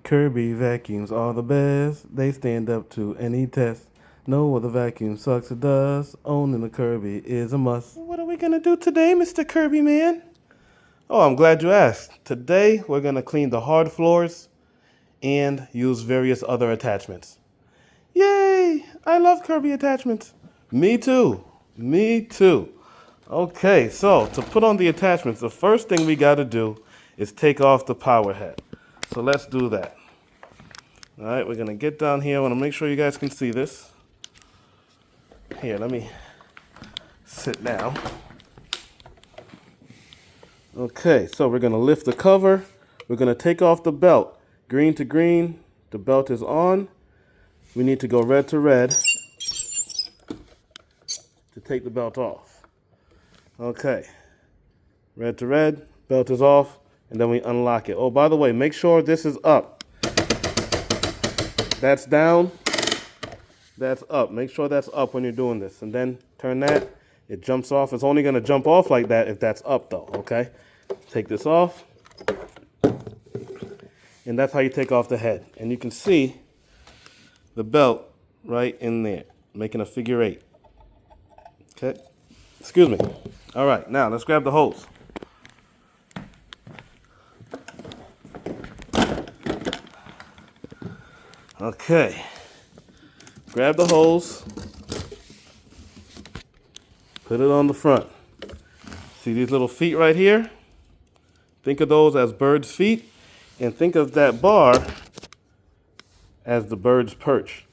Kirby vacuums are the best. They stand up to any test. No other vacuum sucks or does. Owning a Kirby is a must. What are we gonna do today, Mr. Kirby man? Oh, I'm glad you asked. Today we're gonna clean the hard floors and use various other attachments. Yay! I love Kirby attachments. Me too. Me too. Okay, so to put on the attachments, the first thing we gotta do is take off the power head. So let's do that. All right, we're gonna get down here. I wanna make sure you guys can see this. Here, let me sit down. Okay, so we're gonna lift the cover. We're gonna take off the belt. Green to green, the belt is on. We need to go red to red to take the belt off. Okay, red to red, belt is off, and then we unlock it. Oh, by the way, make sure this is up. That's down, that's up. Make sure that's up when you're doing this. And then turn that, it jumps off. It's only gonna jump off like that if that's up though, okay? Take this off. And that's how you take off the head. And you can see the belt right in there, making a figure 8. Okay, excuse me. All right, now let's grab the hose. Okay, grab the hose, put it on the front. See these little feet right here? Think of those as bird's feet, and think of that bar as the bird's perch.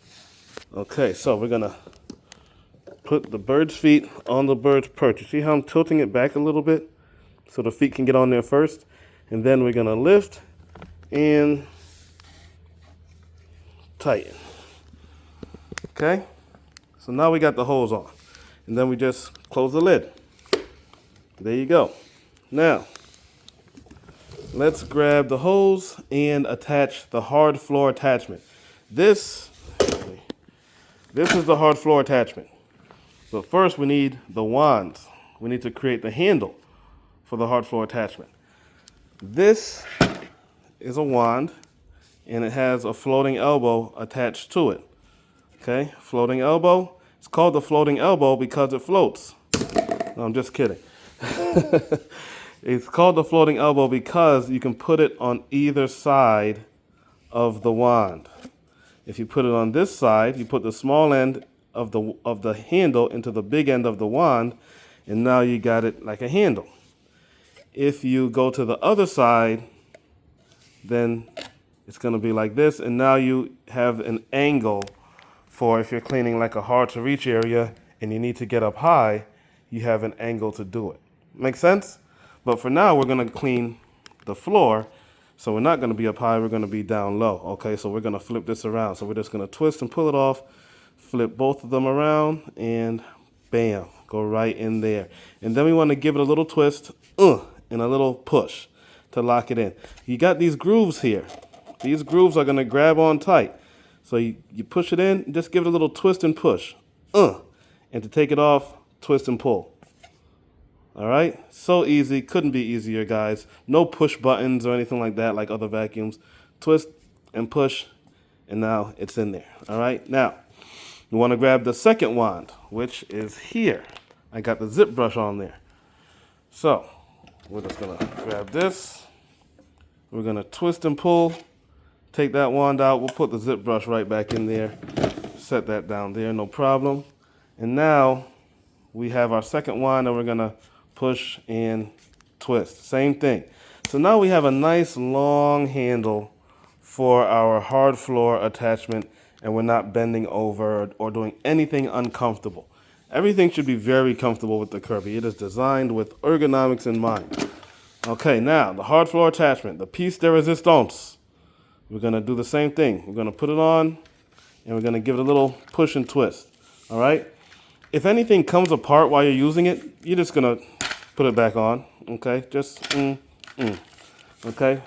Okay, so we're gonna put the bird's feet on the bird's perch. You see how I'm tilting it back a little bit so the feet can get on there first? And then we're gonna lift and tighten. Okay, so now we got the hose on. And then we just close the lid. There you go. Now, let's grab the hose and attach the hard floor attachment. This is the hard floor attachment. But first we need the wands. We need to create the handle for the hard floor attachment. This is a wand and it has a floating elbow attached to it. Okay, floating elbow. It's called the floating elbow because it floats. No, I'm just kidding. It's called the floating elbow because you can put it on either side of the wand. If you put it on this side, you put the small end of the handle into the big end of the wand, and now you got it like a handle. If you go to the other side, then it's going to be like this, and now you have an angle for if you're cleaning like a hard to reach area and you need to get up high, you have an angle to do it. Make sense? But for now, we're going to clean the floor. So we're not going to be up high, we're going to be down low. Okay, so we're going to flip this around. So we're just going to twist and pull it off, flip both of them around, and bam, go right in there. And then we want to give it a little twist and a little push to lock it in. You got these grooves here. These grooves are going to grab on tight. So you push it in, just give it a little twist and push. And to take it off, twist and pull. All right, so easy, couldn't be easier, guys. No push buttons or anything like that, like other vacuums. Twist and push, and now it's in there. All right, now you want to grab the second wand, which is here. I got the zip brush on there. So we're just gonna grab this. We're gonna twist and pull. Take that wand out. We'll put the zip brush right back in there. Set that down there, no problem. And now we have our second wand, and we're gonna push and twist. Same thing. So now we have a nice long handle for our hard floor attachment, and we're not bending over or doing anything uncomfortable. Everything should be very comfortable with the Kirby. It is designed with ergonomics in mind. Okay, now the hard floor attachment, the piece de resistance. We're gonna do the same thing. We're gonna put it on, and we're gonna give it a little push and twist. All right? If anything comes apart while you're using it, you're just gonna put it back on, okay? Just, okay?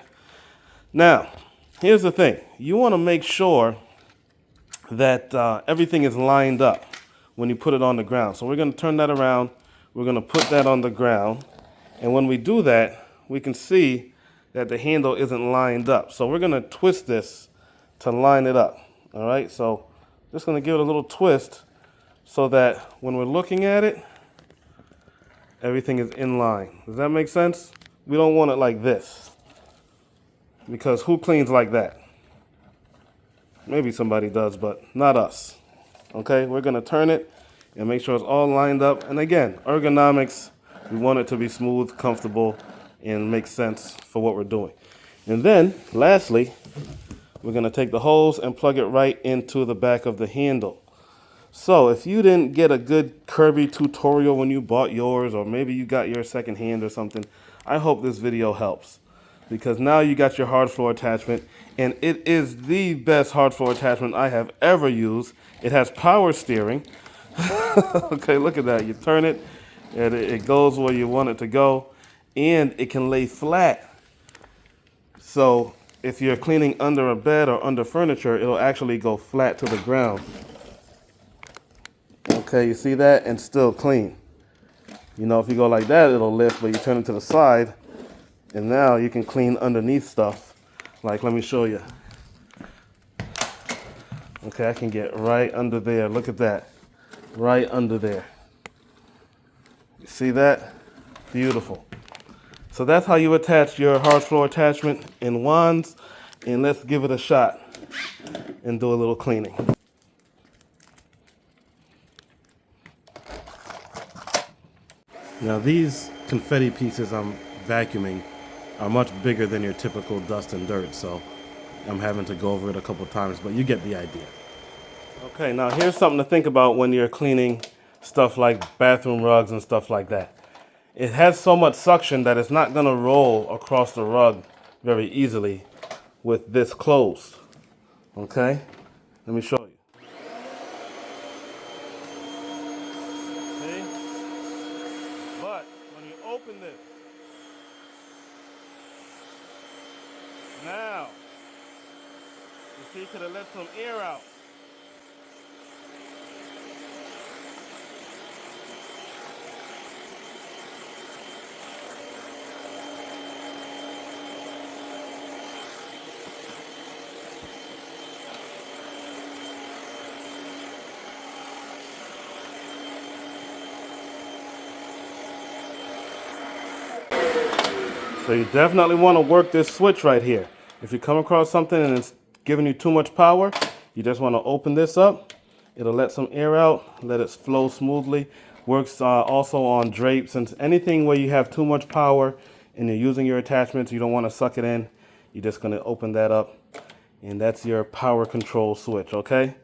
Now, here's the thing. You wanna make sure that everything is lined up when you put it on the ground. So we're gonna turn that around. We're gonna put that on the ground. And when we do that, we can see that the handle isn't lined up. So we're gonna twist this to line it up. All right, so just gonna give it a little twist so that when we're looking at it, everything is in line. Does that make sense? We don't want it like this, because who cleans like that? Maybe somebody does, but not us. Okay, we're gonna turn it and make sure it's all lined up. And again, ergonomics, we want it to be smooth, comfortable, and make sense for what we're doing. And then, lastly, we're gonna take the hose and plug it right into the back of the handle. So if you didn't get a good Kirby tutorial when you bought yours, or maybe you got yours secondhand or something, I hope this video helps. Because now you got your hard floor attachment, and it is the best hard floor attachment I have ever used. It has power steering. Okay, look at that. You turn it, and it goes where you want it to go, and it can lay flat. So if you're cleaning under a bed or under furniture, it'll actually go flat to the ground. Okay, you see that? And still clean. You know, if you go like that, it'll lift, but you turn it to the side, and now you can clean underneath stuff. Like, let me show you. Okay, I can get right under there. Look at that. Right under there. You see that? Beautiful. So that's how you attach your hard floor attachment in wands. And let's give it a shot and do a little cleaning. Now these confetti pieces I'm vacuuming are much bigger than your typical dust and dirt, so I'm having to go over it a couple times, but you get the idea. Okay, now here's something to think about when you're cleaning stuff like bathroom rugs and stuff like that. It has so much suction that it's not gonna roll across the rug very easily with this closed. Okay, let me show you. See? But when you open this, now, you see, could have let some air out. So you definitely want to work this switch right here. If you come across something and it's giving you too much power, you just want to open this up. It'll let some air out, let it flow smoothly. Works also on drapes and anything where you have too much power and you're using your attachments, you don't want to suck it in. You're just going to open that up, and that's your power control switch, okay?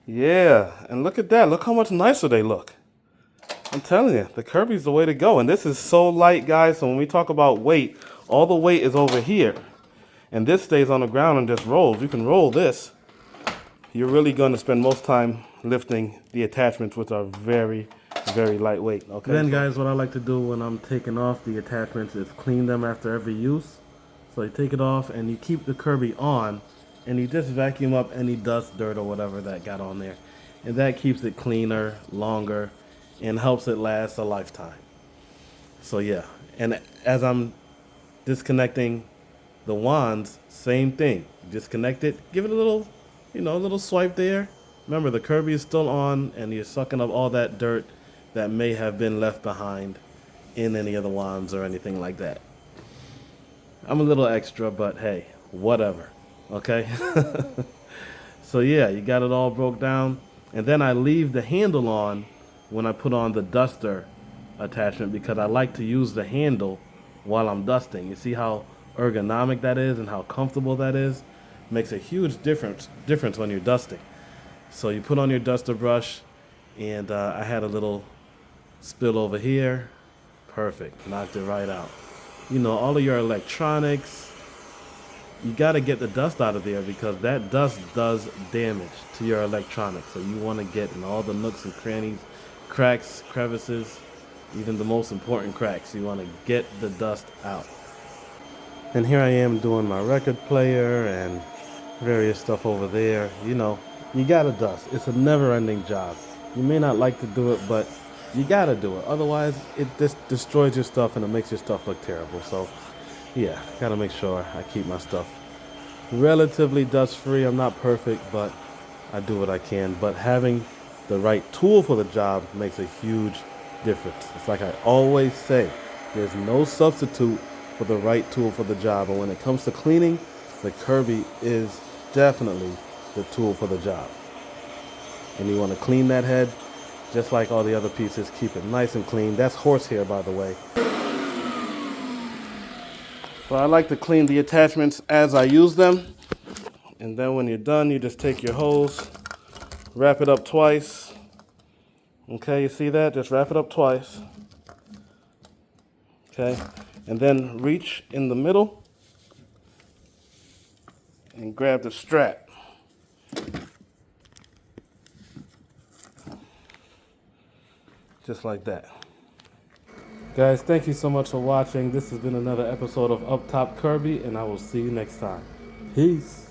Yeah, and look at that. Look how much nicer they look. I'm telling you, the Kirby's the way to go. And this is so light, guys. So when we talk about weight, all the weight is over here. And this stays on the ground and just rolls. You can roll this. You're really going to spend most time lifting the attachments, which are very, very lightweight. Okay. Then, guys, what I like to do when I'm taking off the attachments is clean them after every use. So you take it off and you keep the Kirby on, and you just vacuum up any dust, dirt, or whatever that got on there. And that keeps it cleaner, longer, and helps it last a lifetime. So yeah, and as I'm disconnecting the wands, same thing. Disconnect it, give it a little, a little swipe there. Remember, the Kirby is still on, and you're sucking up all that dirt that may have been left behind in any of the wands or anything like that. I'm a little extra, but hey, whatever, okay? So yeah, you got it all broke down, and then I leave the handle on when I put on the duster attachment, because I like to use the handle while I'm dusting. You see how ergonomic that is and how comfortable that is? Makes a huge difference when you're dusting. So you put on your duster brush, and I had a little spill over here. Perfect, knocked it right out. All of your electronics, you got to get the dust out of there, because that dust does damage to your electronics. So you want to get in all the nooks and crannies, cracks, crevices, even the most important cracks. You want to get the dust out. And here I am doing my record player and various stuff over there. You gotta dust. It's a never-ending job. You may not like to do it, but you gotta do it. Otherwise, it just destroys your stuff and it makes your stuff look terrible. So, yeah, gotta make sure I keep my stuff relatively dust free. I'm not perfect, but I do what I can. But having the right tool for the job makes a huge difference. It's like I always say, there's no substitute for the right tool for the job. And when it comes to cleaning, the Kirby is definitely the tool for the job. And you want to clean that head just like all the other pieces. Keep it nice and clean. That's horsehair, by the way. So I like to clean the attachments as I use them. And then when you're done, you just take your hose, wrap it up twice. Okay, you see that? Just wrap it up twice. Okay, and then reach in the middle and grab the strap. Just like that. Guys, thank you so much for watching. This has been another episode of Up Top Kirby, and I will see you next time. Peace.